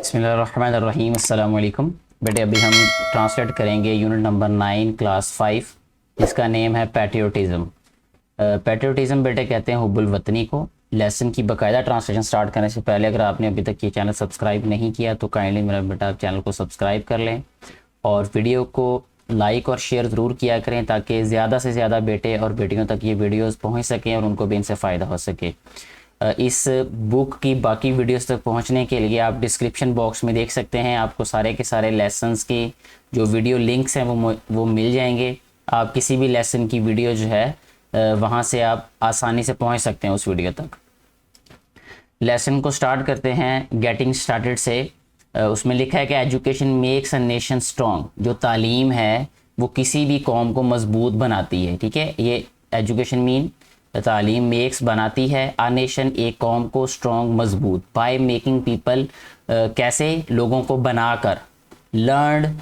बिस्मिल्लाहिर्रहमानिर्रहीम अस्सलाम वालेकुम। बेटे अभी हम ट्रांसलेट करेंगे यूनिट नंबर 9 क्लास 5 जिसका नेम है पैट्रियोटिज़म। पैट्रियोटिज़म बेटे कहते हैं हुब्बुल वतनी को। लेसन की बाकायदा ट्रांसलेशन स्टार्ट करने से पहले अगर आपने अभी तक ये चैनल सब्सक्राइब नहीं किया तो काइंडली मेरा बेटा आप चैनल को सब्सक्राइब कर लें और वीडियो को लाइक और शेयर ज़रूर किया करें ताकि ज़्यादा से ज़्यादा बेटे और बेटियों तक ये वीडियोज़ पहुँच सकें और उनको भी इनसे फ़ायदा हो सके। इस बुक की बाकी वीडियोस तक पहुंचने के लिए आप डिस्क्रिप्शन बॉक्स में देख सकते हैं, आपको सारे के सारे लेसन्स की जो वीडियो लिंक्स हैं वो मिल जाएंगे। आप किसी भी लेसन की वीडियो जो है वहां से आप आसानी से पहुंच सकते हैं उस वीडियो तक। लेसन को स्टार्ट करते हैं गेटिंग स्टार्टेड से। उसमें लिखा है कि education makes a nation strong. जो तालीम है वो किसी भी कौम को मजबूत बनाती है। ठीक है, ये एजुकेशन मीन तालीम मेक्स बनाती है आ नेशन एक कौम को स्ट्रॉन्ग मजबूत बाय मेकिंग पीपल कैसे लोगों को बनाकर लर्नड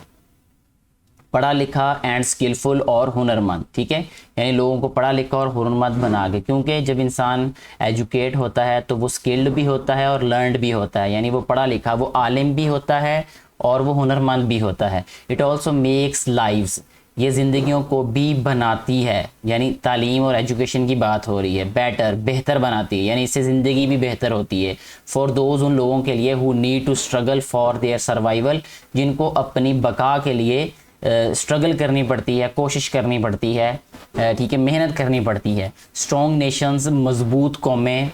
पढ़ा लिखा एंड स्किलफुल और हुनरमंद। ठीक है, यानी लोगों को पढ़ा लिखा और हुनरमंद बना के, क्योंकि जब इंसान एजुकेट होता है तो वो स्किल्ड भी होता है और लर्नड भी होता है, यानी वो पढ़ा लिखा वो आलिम भी होता है और वो हुनरमंद भी होता है। इट ऑल्सो मेक्स लाइव्स, ये ज़िंदगियों को भी बनाती है, यानी तालीम और एजुकेशन की बात हो रही है। बेटर बेहतर बनाती है, यानी इससे ज़िंदगी भी बेहतर होती है। फॉर दोज उन लोगों के लिए who need to struggle for their survival, जिनको अपनी बका के लिए स्ट्रगल करनी पड़ती है, कोशिश करनी पड़ती है, ठीक है, मेहनत करनी पड़ती है। स्ट्रॉन्ग नेशंस मजबूत कौमें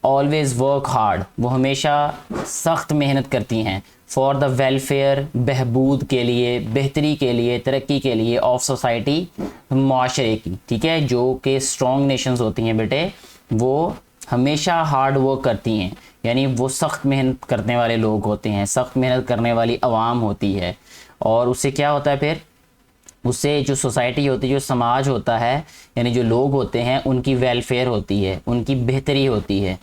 ऑलवेज वर्क हार्ड, वो हमेशा सख्त मेहनत करती हैं। फॉर द वेलफेयर बहबूद के लिए, बेहतरी के लिए, तरक्की के लिए ऑफ सोसाइटी माशरे की। ठीक है, जो कि स्ट्रॉन्ग नेशंस होती हैं बेटे वो हमेशा हार्ड वर्क करती हैं, यानी वो सख्त मेहनत करने वाले लोग होते हैं, सख्त मेहनत करने वाली आवाम होती है। और उससे क्या होता है फिर, उससे जो सोसाइटी होती है, जो समाज होता है, यानी जो लोग होते हैं उनकी वेलफेयर होती है, उनकी बेहतरी होती है।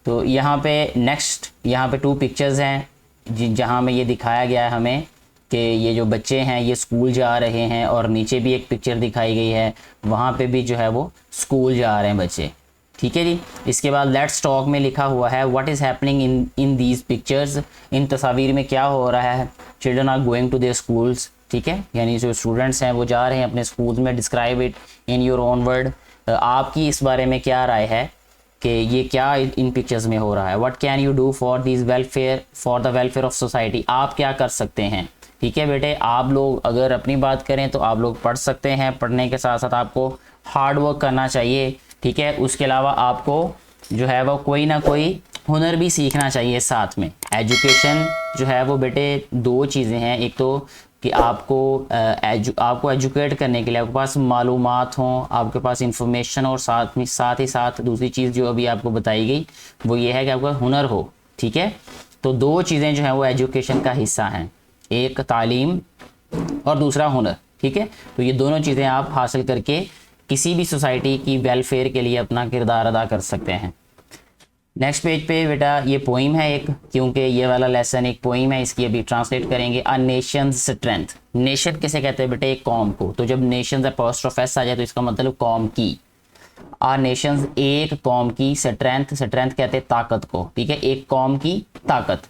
तो यहाँ पे नेक्स्ट यहाँ पे 2 पिक्चर्स हैं जहाँ में ये दिखाया गया है हमें कि ये जो बच्चे हैं ये स्कूल जा रहे हैं, और नीचे भी एक पिक्चर दिखाई गई है, वहाँ पे भी जो है वो स्कूल जा रहे हैं बच्चे। ठीक है जी। इसके बाद लेट्स टॉक में लिखा हुआ है what is happening in these pictures, इन तस्वीर में क्या हो रहा है। Children are going to their schools, ठीक है, यानी जो स्टूडेंट्स हैं वो जा रहे हैं अपने स्कूल्स में। Describe it in your own word, आपकी इस बारे में क्या राय है कि ये क्या इन पिक्चर्स में हो रहा है। What can you do for this welfare, for the welfare of society, आप क्या कर सकते हैं। ठीक है बेटे, आप लोग अगर अपनी बात करें तो आप लोग पढ़ सकते हैं, पढ़ने के साथ साथ आपको हार्ड वर्क करना चाहिए। ठीक है, उसके अलावा आपको जो है वो कोई ना कोई हुनर भी सीखना चाहिए साथ में। एजुकेशन जो है वो बेटे 2 चीज़ें हैं, एक तो कि आपको एजुकेट करने के लिए आपके पास मालूमात हों, आपके पास इंफॉर्मेशन, और साथ ही साथ दूसरी चीज़ जो अभी आपको बताई गई वो ये है कि आपका हुनर हो। ठीक है, तो 2 चीज़ें जो हैं वो एजुकेशन का हिस्सा हैं, एक तालीम और दूसरा हुनर। ठीक है, तो ये दोनों चीज़ें आप हासिल करके किसी भी सोसाइटी की वेलफेयर के लिए अपना किरदार अदा कर सकते हैं। नेक्स्ट पेज पे बेटा ये पोइम है एक, क्योंकि ये वाला लेसन एक पोइम है, इसकी अभी ट्रांसलेट करेंगे। अ नेशंस स्ट्रेंथ, नेशन किसे कहते हैं बेटे, एक कौम को। तो जब नेशंस अपॉस्ट्रोफ एस आ जाए तो इसका मतलब कौम की। आ नेशंस एक कौम की, स्ट्रेंथ स्ट्रेंथ कहते हैं ताकत को। ठीक है, एक कौम की ताकत।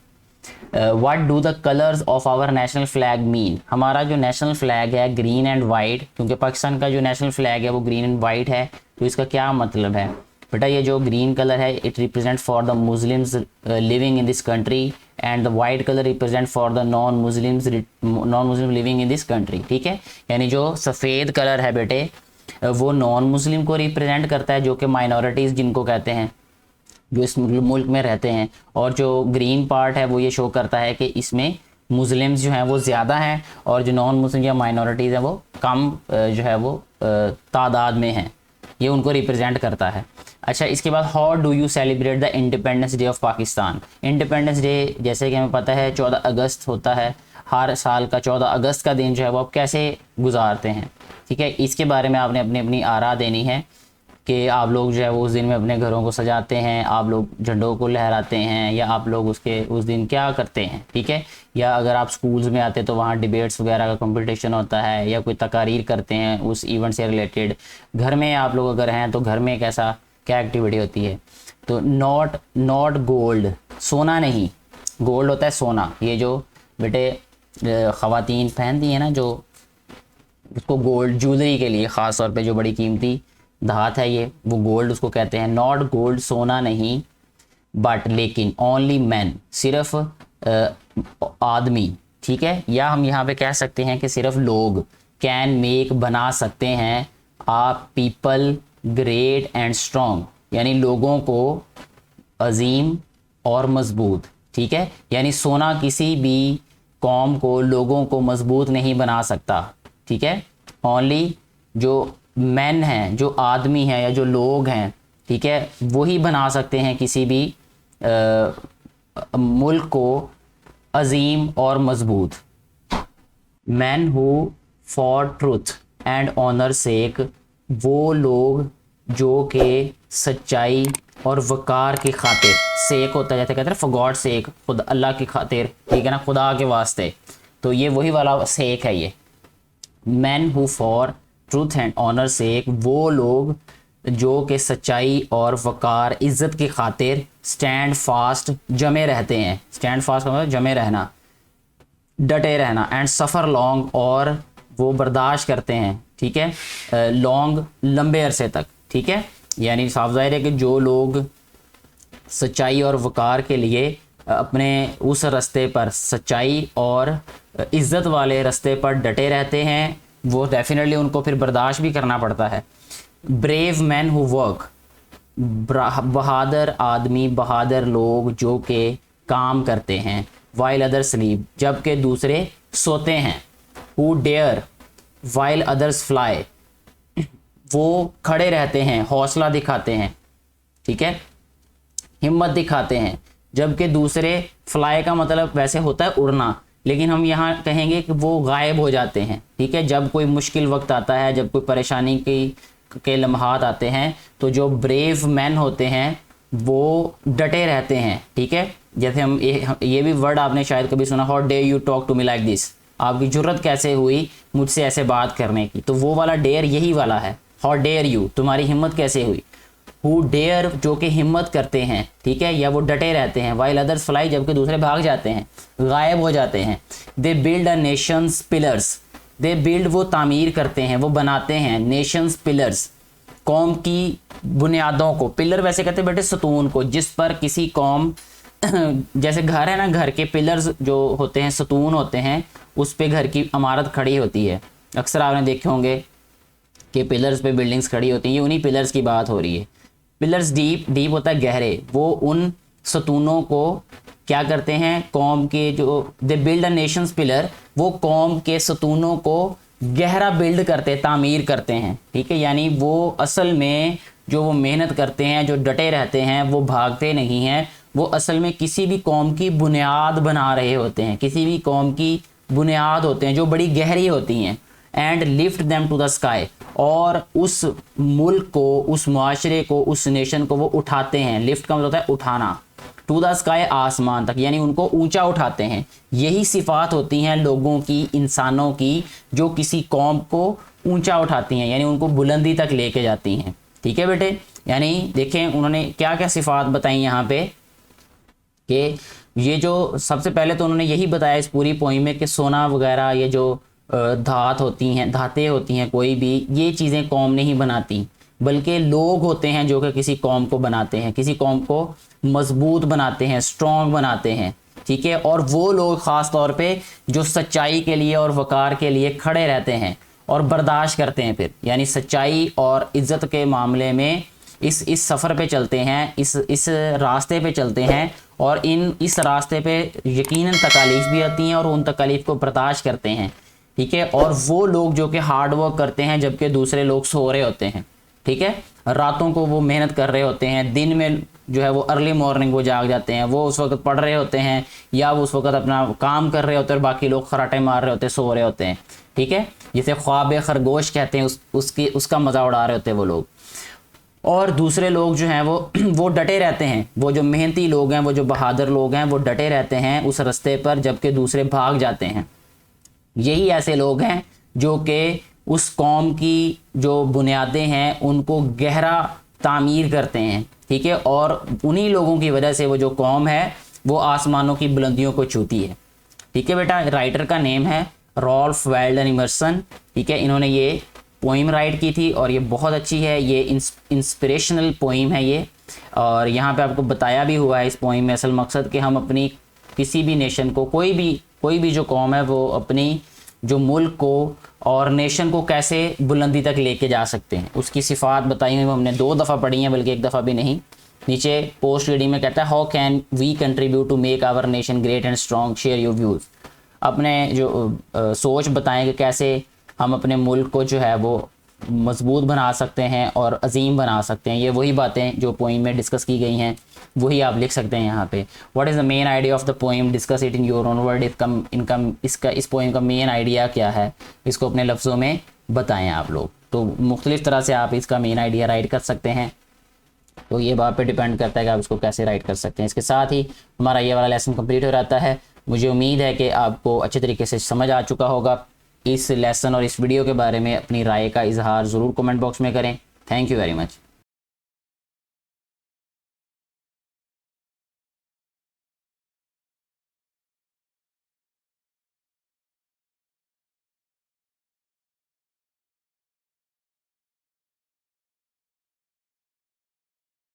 What do the colours of our national flag mean, हमारा जो नेशनल फ्लैग है ग्रीन एंड वाइट, क्योंकि पाकिस्तान का जो नेशनल फ्लैग है वो ग्रीन एंड वाइट है, तो इसका क्या मतलब है बेटा। ये जो ग्रीन कलर है it represent for the Muslims living in this country, and the white colour represent for the non Muslim living in this country. ठीक है, यानी जो सफ़ेद कलर है बेटे वो नॉन मुस्लिम को रिप्रेजेंट करता है, जो कि माइनॉरिटीज़ जिनको कहते हैं, जो इस मुल्क में रहते हैं। और जो ग्रीन पार्ट है वो ये शो करता है कि इसमें मुस्लिम्स जो हैं वो ज़्यादा हैं और जो नॉन मुस्लिम या माइनॉरिटीज़ हैं वो कम जो है वो तादाद में हैं, ये उनको रिप्रेजेंट करता है। अच्छा, इसके बाद how do you celebrate the independence day of Pakistan. Independence day जैसे कि हमें पता है 14 अगस्त होता है, हर साल का 14 अगस्त का दिन जो है वो आप कैसे गुजारते हैं। ठीक है, इसके बारे में आपने अपनी आरा देनी है कि आप लोग जो है वो उस दिन में अपने घरों को सजाते हैं, आप लोग झंडों को लहराते हैं, या आप लोग उस दिन क्या करते हैं। ठीक है, या अगर आप स्कूल्स में आते तो वहाँ डिबेट्स वगैरह का कंपटीशन होता है, या कोई तकारीर करते हैं उस इवेंट से रिलेटेड। घर में आप लोग अगर हैं तो घर में कैसा क्या एक्टिविटी होती है। तो नॉट गोल्ड, सोना नहीं, गोल्ड होता है सोना, ये जो बेटे ख़वातीन पहनती हैं ना, जो उसको गोल्ड ज्वेलरी के लिए ख़ास तौर पे जो बड़ी कीमती धात है ये, वो गोल्ड उसको कहते हैं। नॉट गोल्ड, सोना नहीं, बट लेकिन, ओनली मैन, सिर्फ आदमी, ठीक है, या हम यहाँ पे कह सकते हैं कि सिर्फ लोग, कैन मेक, बना सकते हैं, आ पीपल ग्रेट एंड स्ट्रॉन्ग, यानी लोगों को अजीम और मजबूत, ठीक है, यानी सोना किसी भी कौम को, लोगों को मजबूत नहीं बना सकता, ठीक है, ओनली जो मैन हैं, जो आदमी हैं या जो लोग हैं, ठीक है, वही बना सकते हैं किसी भी मुल्क को अजीम और मजबूत। Man who for truth and honour sake, वो लोग जो कि सच्चाई और वकार की खातिर, सेक होता है जैसे कहते हैं फॉर गॉड सेक, खुद अल्लाह की खातिर, ठीक है ना, खुदा के वास्ते, तो ये वही वाला सेक है ये। Man who for truth and honour sake, वो लोग जो कि सच्चाई और वकार, इज़्ज़त की खातिर, स्टैंड फास्ट, जमे रहते हैं, स्टैंड फास्ट का मतलब जमे रहना, डटे रहना, एंड सफ़र लॉन्ग, और वो बर्दाश्त करते हैं, ठीक है, लॉन्ग, लंबे अरसे तक, ठीक है, यानी साफ ज़ाहिर है कि जो लोग सच्चाई और वकार के लिए अपने उस रास्ते पर, सच्चाई और इज़्ज़त वाले रास्ते पर डटे रहते हैं, वो डेफिनेटली उनको फिर बर्दाश्त भी करना पड़ता है। ब्रेव मैन हु वर्क, बहादुर आदमी, बहादुर लोग जो कि काम करते हैं, वाइल अदर स्लीप, जबकि दूसरे सोते हैं, who dare while others fly, वो खड़े रहते हैं, हौसला दिखाते हैं, ठीक है, हिम्मत दिखाते हैं, जबकि दूसरे, फ्लाई का मतलब वैसे होता है उड़ना, लेकिन हम यहाँ कहेंगे कि वो गायब हो जाते हैं, ठीक है, जब कोई मुश्किल वक्त आता है, जब कोई परेशानी के लम्हात आते हैं, तो जो ब्रेव मैन होते हैं वो डटे रहते हैं, ठीक है, जैसे हम ये भी वर्ड आपने शायद कभी सुना, how dare you talk to me like this, आपकी जुर्रत कैसे हुई मुझसे ऐसे बात करने की, तो वो वाला डेयर यही वाला है, हाउ डेयर यू, तुम्हारी हिम्मत कैसे हुई। हु डेयर, जो कि हिम्मत करते हैं, ठीक है, या वो डटे रहते हैं, वाइल अदर्स फ्लाई, जबकि दूसरे भाग जाते हैं, गायब हो जाते हैं। They build a Nations pillars, they build, वो तामीर करते हैं, वो बनाते हैं, नेशंस पिलर्स, कौम की बुनियादों को, पिलर वैसे कहते हैं बेटे सतून को, जिस पर किसी कौम जैसे घर है ना, घर के पिलर्स जो होते हैं, सतून होते हैं, उस पे घर की इमारत खड़ी होती है, अक्सर आपने देखे होंगे कि पिलर्स पे बिल्डिंग्स खड़ी होती हैं, ये उन्हीं पिलर्स की बात हो रही है। पिलर्स डीप, डीप होता है गहरे, वो उन सतूनों को क्या करते हैं, कौम के जो, they build a Nations pillar, वो कौम के सतूनों को गहरा बिल्ड करते, तामीर करते हैं, ठीक है, यानी वो असल में जो वो मेहनत करते हैं, जो डटे रहते हैं, वो भागते नहीं हैं, वो असल में किसी भी कौम की बुनियाद बना रहे होते हैं, किसी भी कौम की बुनियाद होते हैं जो बड़ी गहरी होती हैं। And lift them to the sky, और उस मुल्क को, उस माशरे को, उस नेशन को वो उठाते हैं, लिफ्ट का मतलब होता है उठाना, टू द स्काई, आसमान तक, यानी उनको ऊंचा उठाते हैं। यही सिफात होती हैं लोगों की, इंसानों की, जो किसी कौम को ऊंचा उठाती हैं, यानी उनको बुलंदी तक लेके जाती हैं, ठीक है बेटे। यानी देखें उन्होंने क्या क्या सिफात बताई यहाँ पे, कि ये जो सबसे पहले तो उन्होंने यही बताया इस पूरी पोइम में कि सोना वगैरह, ये जो धात होती हैं, धातें होती हैं, कोई भी ये चीज़ें कौम नहीं बनाती, बल्कि लोग होते हैं जो कि किसी कौम को बनाते हैं, किसी कौम को मजबूत बनाते हैं, स्ट्रॉन्ग बनाते हैं, ठीक है, और वो लोग ख़ास तौर पे जो सच्चाई के लिए और वकार के लिए खड़े रहते हैं और बर्दाश्त करते हैं, फिर यानी सच्चाई और इज़्ज़त के मामले में इस सफ़र पे चलते हैं, इस रास्ते पे चलते हैं, और इस रास्ते पे यकीनन तकालीफ भी आती हैं और उन तकालीफ को बर्दाश्त करते हैं, ठीक है, और वो लोग जो कि हार्ड वर्क करते हैं जबकि दूसरे लोग सो रहे होते हैं, ठीक है, रातों को वो मेहनत कर रहे होते हैं, दिन में जो है वो अर्ली मॉर्निंग वो जाग जाते हैं, वो उस वक्त पढ़ रहे होते हैं या वो उस वक्त अपना काम कर रहे होते हैं और बाकी लोग खराटे मार रहे होते हैं, सो रहे होते हैं, ठीक है, जिसे ख्वाब खरगोश कहते हैं, उसका मज़ा उड़ा रहे होते हैं वो लोग। और दूसरे लोग जो हैं वो डटे रहते हैं, वो जो मेहनती लोग हैं, वो जो बहादुर लोग हैं, वो डटे रहते हैं उस रास्ते पर, जबकि दूसरे भाग जाते हैं। यही ऐसे लोग हैं जो कि उस कौम की जो बुनियादें हैं उनको गहरा तामीर करते हैं, ठीक है, और उन्हीं लोगों की वजह से वो जो कौम है वो आसमानों की बुलंदियों को छूती है। ठीक है बेटा, राइटर का नेम है रॉल्फ वेल्डन इमर्सन। ठीक है, इन्होंने ये पोइम राइट की थी और ये बहुत अच्छी है, ये इंस्पिरेशनल पोइम है ये। और यहाँ पे आपको बताया भी हुआ है इस पोइम में असल मकसद कि हम अपनी किसी भी नेशन को, कोई भी जो कौम है वो अपनी जो मुल्क को और नेशन को कैसे बुलंदी तक लेके जा सकते हैं, उसकी सिफात बताई हुई हमने 2 दफ़ा पढ़ी हैं, बल्कि 1 दफ़ा भी नहीं। नीचे पोस्ट रीडिंग में कहता है how can we contribute to make our nation great and strong, share your views. अपने जो सोच बताएं कि कैसे हम अपने मुल्क को जो है वो मजबूत बना सकते हैं और अजीम बना सकते हैं। ये वही बातें जो पोइम में डिस्कस की गई हैं वही आप लिख सकते हैं यहाँ पे। What is the main idea of the poem, discuss it in your own word. इस पोइम का मेन आइडिया क्या है, इसको अपने लफ्ज़ों में बताएं आप लोग। तो मुख्तलिफ़ तरह से आप इसका मेन आइडिया राइट कर सकते हैं, तो ये बात पे डिपेंड करता है कि आप इसको कैसे राइट कर सकते हैं। इसके साथ ही हमारा ये वाला लेसन कंप्लीट हो जाता है। मुझे उम्मीद है कि आपको अच्छे तरीके से समझ आ चुका होगा। इस लेसन और इस वीडियो के बारे में अपनी राय का इजहार ज़रूर कमेंट बॉक्स में करें। Thank you very much.